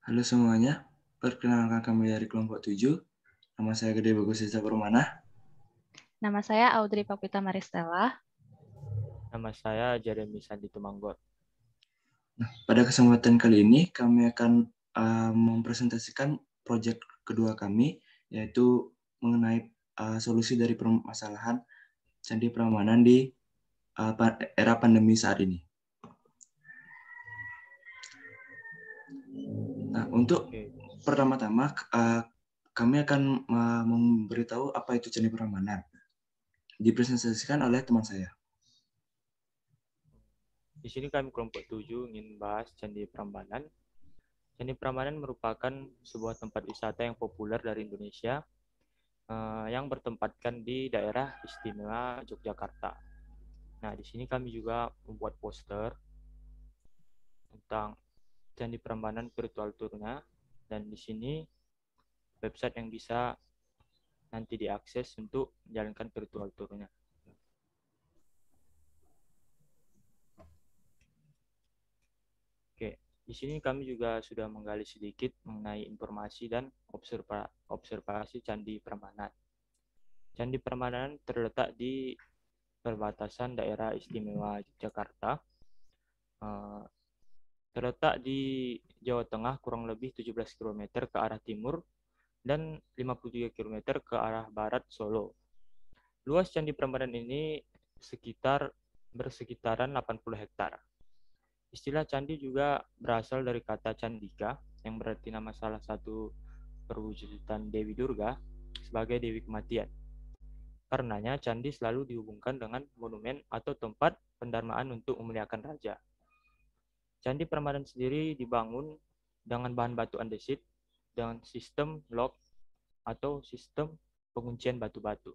Halo semuanya, perkenalkan kami dari kelompok 7. Nama saya Gede Bagus Eza Permana. Nama saya Audrey Papita Maristella. Nama saya Jeremy Sandi Tumanggot. Nah, pada kesempatan kali ini kami akan mempresentasikan proyek kedua kami, yaitu mengenai solusi dari permasalahan Candi Prambanan di era pandemi saat ini. Nah, untuk pertama-tama kami akan memberitahu apa itu Candi Prambanan. Dipresentasikan oleh teman saya. Di sini kami kelompok 7 ingin bahas Candi Prambanan. Candi Prambanan merupakan sebuah tempat wisata yang populer dari Indonesia yang bertempatkan di daerah istimewa Yogyakarta. Nah, di sini kami juga membuat poster tentang Candi Prambanan virtual tour-nya, dan di sini website yang bisa nanti diakses untuk menjalankan virtual tour-nya. Oke, di sini kami juga sudah menggali sedikit mengenai informasi dan observasi Candi Prambanan. Candi Prambanan terletak di perbatasan daerah istimewa Yogyakarta. Terletak di Jawa Tengah kurang lebih 17 km ke arah timur dan 53 km ke arah barat Solo. Luas Candi Prambanan ini bersekitaran 80 hektar. Istilah candi juga berasal dari kata candika, yang berarti nama salah satu perwujudan Dewi Durga sebagai Dewi Kematian. Karenanya candi selalu dihubungkan dengan monumen atau tempat pendarmaan untuk memuliakan raja. Candi Prambanan sendiri dibangun dengan bahan batu andesit dengan sistem lock atau sistem penguncian batu-batu.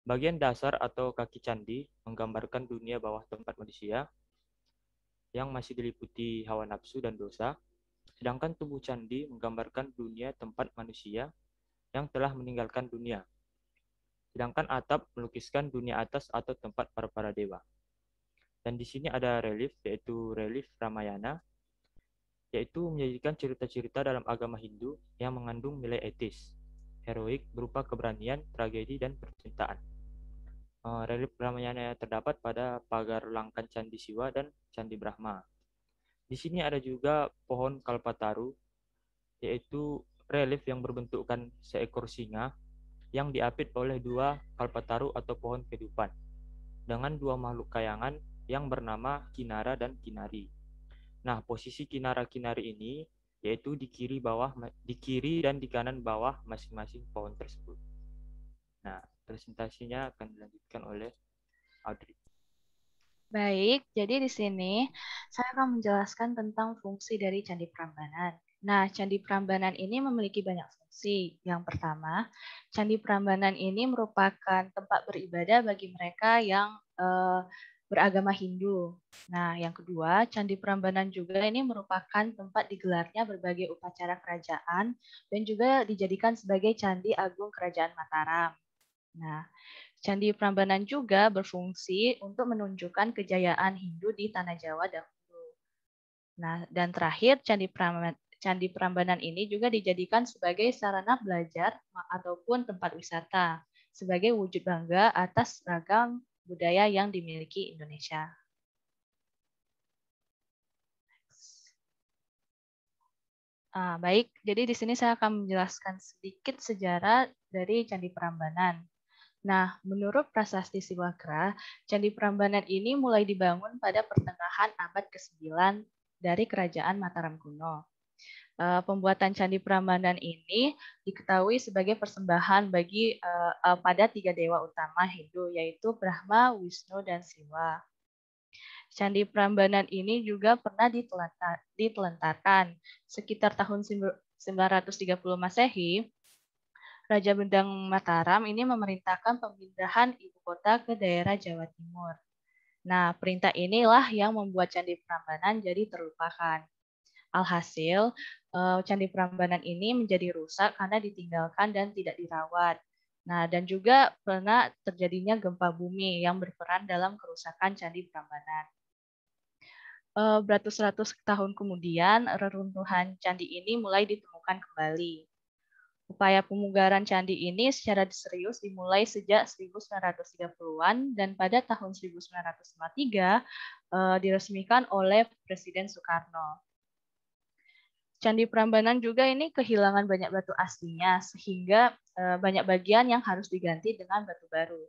Bagian dasar atau kaki candi menggambarkan dunia bawah tempat manusia yang masih diliputi hawa nafsu dan dosa, sedangkan tubuh candi menggambarkan dunia tempat manusia yang telah meninggalkan dunia. Sedangkan atap melukiskan dunia atas atau tempat para dewa. Dan di sini ada relief, yaitu relief Ramayana, yaitu menyajikan cerita-cerita dalam agama Hindu yang mengandung nilai etis, heroik berupa keberanian, tragedi, dan percintaan. Relief Ramayana terdapat pada pagar langkan Candi Siwa dan Candi Brahma. Di sini ada juga pohon kalpataru, yaitu relief yang berbentukkan seekor singa yang diapit oleh dua kalpataru atau pohon kehidupan dengan dua makhluk kayangan yang bernama Kinara dan Kinari. Nah, posisi Kinara-Kinari ini yaitu di kiri dan di kanan bawah masing-masing pohon tersebut. Nah, presentasinya akan dilanjutkan oleh Audrey. Baik, jadi di sini saya akan menjelaskan tentang fungsi dari Candi Prambanan. Nah, Candi Prambanan ini memiliki banyak fungsi. Yang pertama, Candi Prambanan ini merupakan tempat beribadah bagi mereka yang beragama Hindu. Nah, yang kedua, Candi Prambanan juga ini merupakan tempat digelarnya berbagai upacara kerajaan dan juga dijadikan sebagai Candi Agung Kerajaan Mataram. Nah, Candi Prambanan juga berfungsi untuk menunjukkan kejayaan Hindu di Tanah Jawa dahulu. Nah, dan terakhir Candi Prambanan ini juga dijadikan sebagai sarana belajar ataupun tempat wisata sebagai wujud bangga atas ragam budaya yang dimiliki Indonesia. Baik, jadi di sini saya akan menjelaskan sedikit sejarah dari Candi Prambanan. Nah, menurut Prasasti Siwakra, Candi Prambanan ini mulai dibangun pada pertengahan abad ke-9 dari Kerajaan Mataram kuno. Pembuatan Candi Prambanan ini diketahui sebagai persembahan bagi pada 3 dewa utama Hindu, yaitu Brahma, Wisnu, dan Siwa. Candi Prambanan ini juga pernah ditelantarkan sekitar tahun 930 Masehi. Raja Bendang Mataram ini memerintahkan pemindahan ibu kota ke daerah Jawa Timur. Nah, perintah inilah yang membuat Candi Prambanan jadi terlupakan. Alhasil, Candi Prambanan ini menjadi rusak karena ditinggalkan dan tidak dirawat. Nah, dan juga pernah terjadinya gempa bumi yang berperan dalam kerusakan Candi Prambanan. beratus-ratus tahun kemudian, reruntuhan candi ini mulai ditemukan kembali. Upaya pemugaran candi ini secara serius dimulai sejak 1930-an dan pada tahun 1953 diresmikan oleh Presiden Soekarno. Candi Prambanan juga ini kehilangan banyak batu aslinya sehingga banyak bagian yang harus diganti dengan batu baru.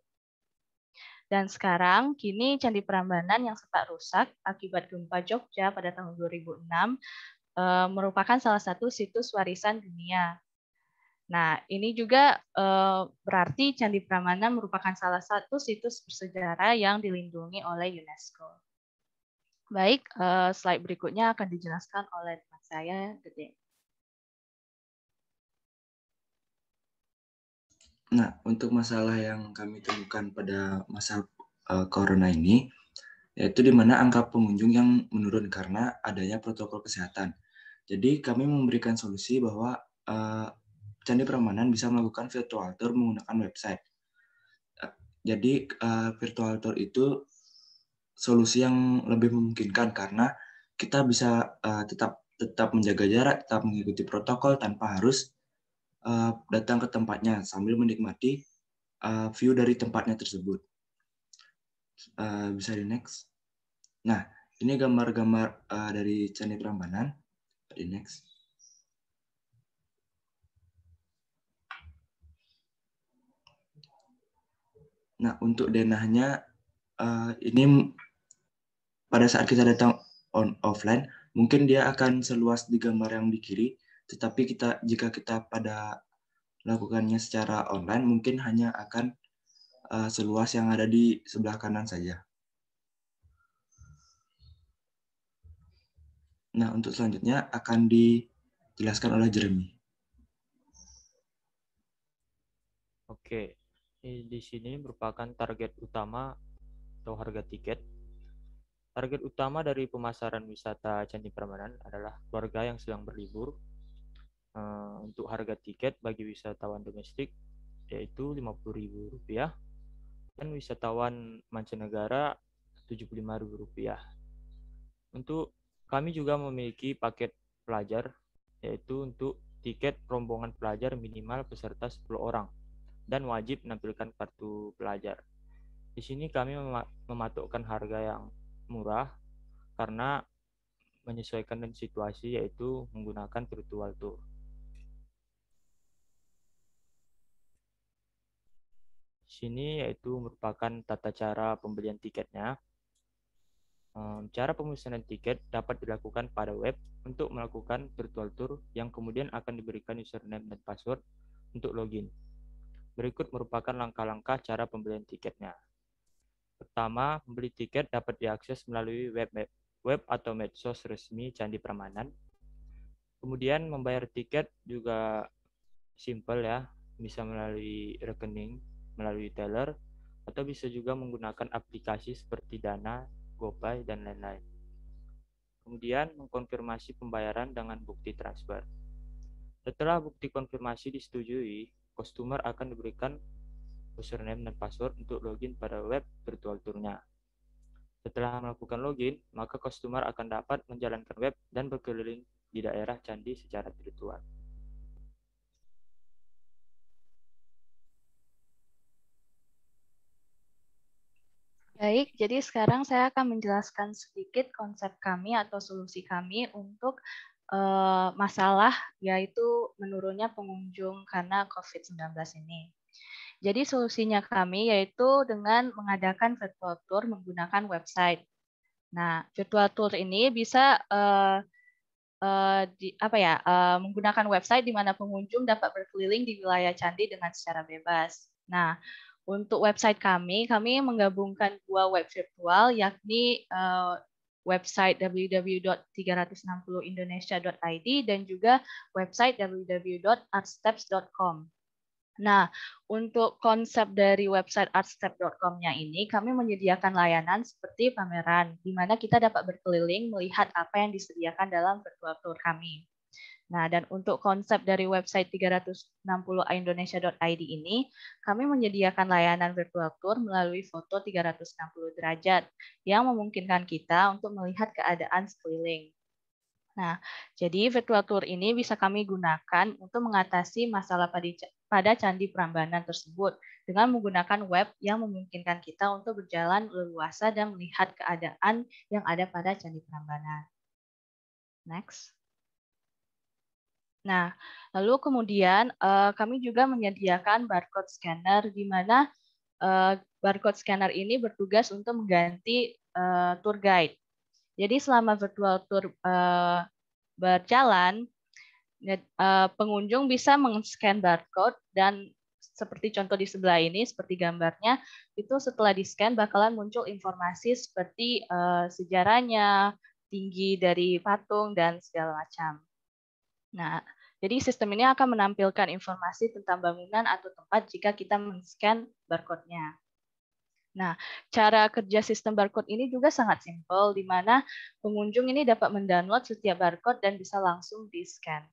Dan sekarang kini Candi Prambanan yang sempat rusak akibat gempa Jogja pada tahun 2006 merupakan salah satu situs warisan dunia. Nah, ini juga berarti Candi Prambanan merupakan salah satu situs bersejarah yang dilindungi oleh UNESCO. Baik, slide berikutnya akan dijelaskan oleh teman saya, Dede. Nah, untuk masalah yang kami temukan pada masa corona ini, yaitu di mana angka pengunjung yang menurun karena adanya protokol kesehatan. Jadi kami memberikan solusi bahwa Candi Prambanan bisa melakukan virtual tour menggunakan website. Jadi virtual tour itu solusi yang lebih memungkinkan karena kita bisa tetap menjaga jarak, tetap mengikuti protokol tanpa harus datang ke tempatnya sambil menikmati view dari tempatnya tersebut. Bisa di next. Nah, ini gambar-gambar dari Candi Prambanan. Di next. Nah, untuk denahnya ini pada saat kita datang offline, mungkin dia akan seluas di gambar yang di kiri, tetapi jika kita pada lakukannya secara online, mungkin hanya akan seluas yang ada di sebelah kanan saja. Nah, untuk selanjutnya akan dijelaskan oleh Jeremy. Oke, di sini merupakan target utama atau harga tiket. Target utama dari pemasaran wisata Candi Prambanan adalah keluarga yang sedang berlibur. Untuk harga tiket bagi wisatawan domestik yaitu Rp50.000 dan wisatawan mancanegara Rp75.000. Untuk kami juga memiliki paket pelajar, yaitu untuk tiket rombongan pelajar minimal peserta 10 orang dan wajib menampilkan kartu pelajar. Di sini kami mematukkan harga yang murah karena menyesuaikan dengan situasi, yaitu menggunakan virtual tour. Di sini yaitu merupakan tata cara pembelian tiketnya. Cara pemesanan tiket dapat dilakukan pada web untuk melakukan virtual tour yang kemudian akan diberikan username dan password untuk login. Berikut merupakan langkah-langkah cara pembelian tiketnya. Pertama, membeli tiket dapat diakses melalui web atau medsos resmi Candi Prambanan. Kemudian membayar tiket juga simple ya, bisa melalui rekening, melalui teller, atau bisa juga menggunakan aplikasi seperti Dana, GoPay, dan lain-lain. Kemudian mengkonfirmasi pembayaran dengan bukti transfer. Setelah bukti konfirmasi disetujui, customer akan diberikan username dan password untuk login pada web virtual tour-nya. Setelah melakukan login, maka customer akan dapat menjalankan web dan berkeliling di daerah candi secara virtual. Baik, jadi sekarang saya akan menjelaskan sedikit konsep kami atau solusi kami untuk masalah yaitu menurunnya pengunjung karena COVID-19 ini. Jadi solusinya kami yaitu dengan mengadakan virtual tour menggunakan website. Nah, virtual tour ini bisa menggunakan website di mana pengunjung dapat berkeliling di wilayah candi dengan secara bebas. Nah, untuk website kami menggabungkan dua web virtual, yakni website www.360indonesia.id dan juga website www.artsteps.com. Nah, untuk konsep dari website artstep.com-nya ini, kami menyediakan layanan seperti pameran, di mana kita dapat berkeliling melihat apa yang disediakan dalam virtual tour kami. Nah, dan untuk konsep dari website 360indonesia.id ini, kami menyediakan layanan virtual tour melalui foto 360 derajat yang memungkinkan kita untuk melihat keadaan sekeliling. Nah, jadi virtual tour ini bisa kami gunakan untuk mengatasi masalah pada Candi Prambanan tersebut dengan menggunakan web yang memungkinkan kita untuk berjalan leluasa dan melihat keadaan yang ada pada Candi Prambanan. Next. Nah, lalu kemudian kami juga menyediakan barcode scanner di mana barcode scanner ini bertugas untuk mengganti tour guide. Jadi selama virtual tour berjalan, pengunjung bisa men-scan barcode dan seperti contoh di sebelah ini, seperti gambarnya, itu setelah di-scan bakalan muncul informasi seperti sejarahnya, tinggi dari patung, dan segala macam. Nah, jadi sistem ini akan menampilkan informasi tentang bangunan atau tempat jika kita men-scan barcode-nya. Nah, cara kerja sistem barcode ini juga sangat simpel, di mana pengunjung ini dapat mendownload setiap barcode dan bisa langsung di-scan.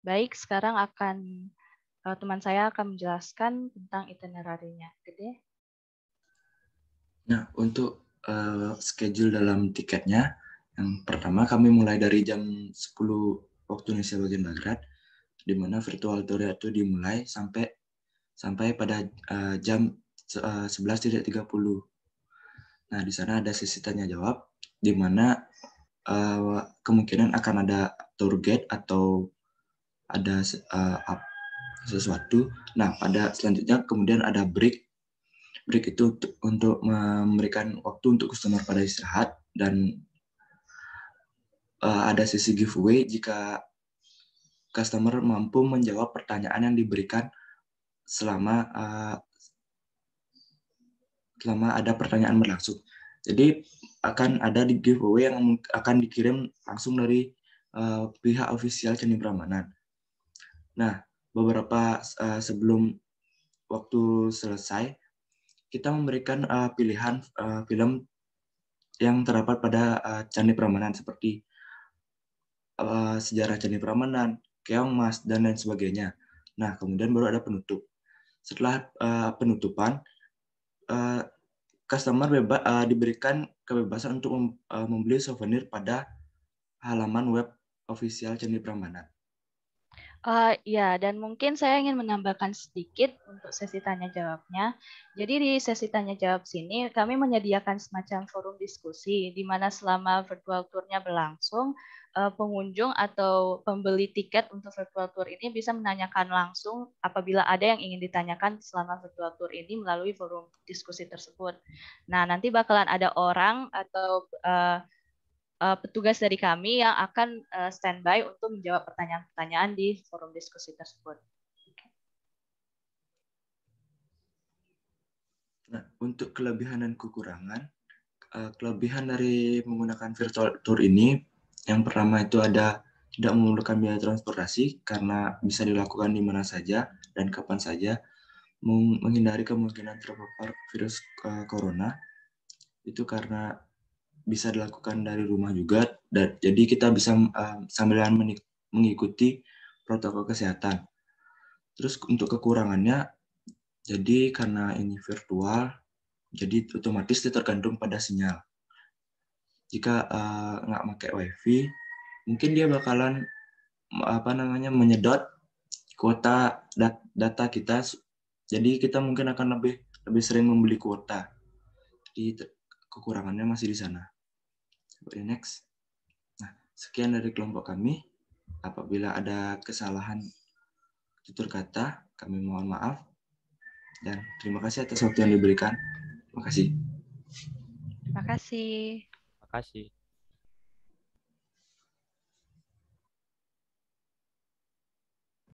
Baik, sekarang teman saya akan menjelaskan tentang itinerary-nya. Gede? Nah, untuk schedule dalam tiketnya, yang pertama kami mulai dari jam 10 waktu Indonesia bagian Barat, di mana virtual tour itu dimulai sampai pada jam 11.30. Nah, di sana ada sesi tanya jawab, di mana kemungkinan akan ada tour guide atau ada sesuatu. Nah, pada selanjutnya kemudian ada break. Break itu untuk memberikan waktu untuk customer pada istirahat, dan ada sesi giveaway jika customer mampu menjawab pertanyaan yang diberikan selama ada pertanyaan berlangsung. Jadi akan ada di giveaway yang akan dikirim langsung dari pihak ofisial Candi Prambanan. Nah, beberapa sebelum waktu selesai, kita memberikan pilihan film yang terdapat pada Candi Prambanan seperti sejarah Candi Prambanan, Keong Mas, dan lain sebagainya. Nah, kemudian baru ada penutup. Setelah penutupan, customer diberikan kebebasan untuk membeli souvenir pada halaman web official Candi Prambanan. Ya, dan mungkin saya ingin menambahkan sedikit untuk sesi tanya jawabnya. Jadi di sesi tanya jawab sini kami menyediakan semacam forum diskusi di mana selama virtual tour-nya berlangsung, pengunjung atau pembeli tiket untuk virtual tour ini bisa menanyakan langsung apabila ada yang ingin ditanyakan selama virtual tour ini melalui forum diskusi tersebut. Nah, nanti bakalan ada orang atau petugas dari kami yang akan standby untuk menjawab pertanyaan-pertanyaan di forum diskusi tersebut. Nah, untuk kelebihan dan kekurangan, kelebihan dari menggunakan virtual tour ini, yang pertama itu ada tidak memerlukan biaya transportasi karena bisa dilakukan di mana saja dan kapan saja, menghindari kemungkinan terpapar virus corona, itu karena bisa dilakukan dari rumah juga, dan jadi kita bisa sambil mengikuti protokol kesehatan. Terus untuk kekurangannya, jadi karena ini virtual, jadi otomatis tergantung pada sinyal. Jika nggak pakai wifi, mungkin dia bakalan menyedot kuota data kita. Jadi kita mungkin akan lebih sering membeli kuota. Jadi kekurangannya masih di sana. Next. Nah, sekian dari kelompok kami. Apabila ada kesalahan tutur kata, kami mohon maaf. Dan terima kasih atas waktu yang diberikan. Terima kasih. Terima kasih. Terima kasih.